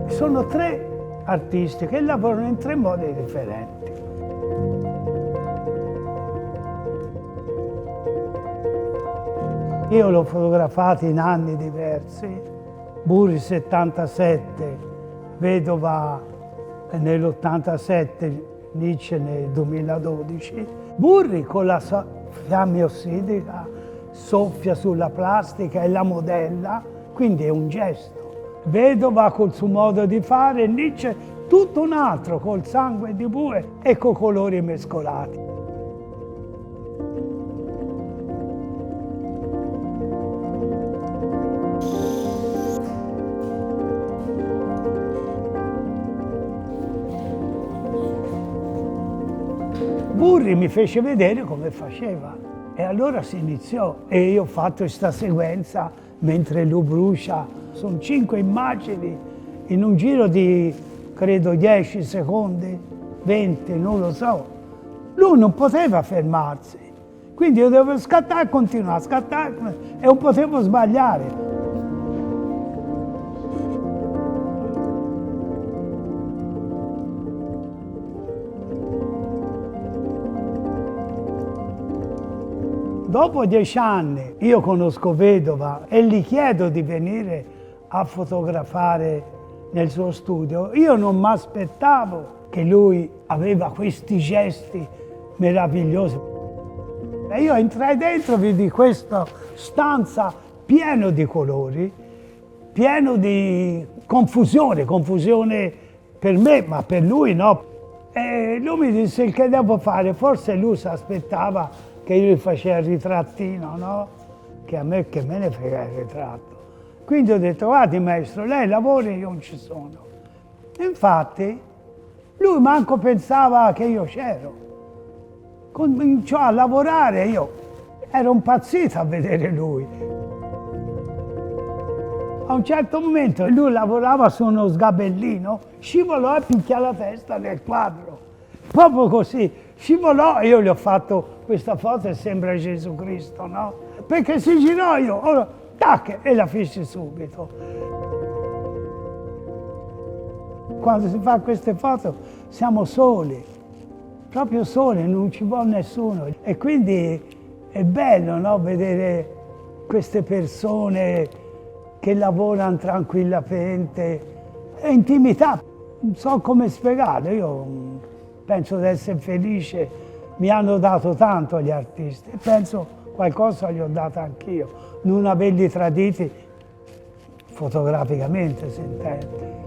Sono tre artisti che lavorano in tre modi differenti. Io l'ho fotografato in anni diversi, Burri 77, Vedova nell'87, Nietzsche nel 2012. Burri con la fiamma ossidica soffia sulla plastica e la modella, quindi è un gesto. Vedova col suo modo di fare, Nietzsche tutto un altro, col sangue di bue e con colori mescolati. Burri mi fece vedere come faceva e allora si iniziò e io ho fatto questa sequenza mentre lui brucia. Sono 5 immagini in un giro di, credo, 10 secondi, 20, non lo so. Lui non poteva fermarsi, quindi io dovevo scattare e continuare a scattare e non potevo sbagliare. Dopo 10 anni io conosco Vedova e gli chiedo di venire a fotografare nel suo studio. Io non mi aspettavo che lui aveva questi gesti meravigliosi. E io entrai dentro, vidi questa stanza piena di colori, pieno di confusione per me, ma per lui no. E lui mi disse che devo fare, forse lui si aspettava che io gli facevo il ritrattino, no? Che a me che me ne frega il ritratto. Quindi ho detto, guardi maestro, lei lavora e io non ci sono. E infatti lui manco pensava che io c'ero. Cominciò a lavorare, io ero impazzito a vedere lui. A un certo momento lui lavorava su uno sgabellino, scivolò e picchiò la testa nel quadro. Proprio così, scivolò e io gli ho fatto questa foto e sembra Gesù Cristo, no? Perché si girò io, ora, tac, e la feci subito. Quando si fa queste foto siamo soli, proprio soli, non ci vuole nessuno. E quindi è bello, no? Vedere queste persone che lavorano tranquillamente, è intimità. Non so come spiegarlo, io penso di essere felice. Mi hanno dato tanto gli artisti e penso qualcosa gli ho dato anch'io, non averli traditi fotograficamente, si intende.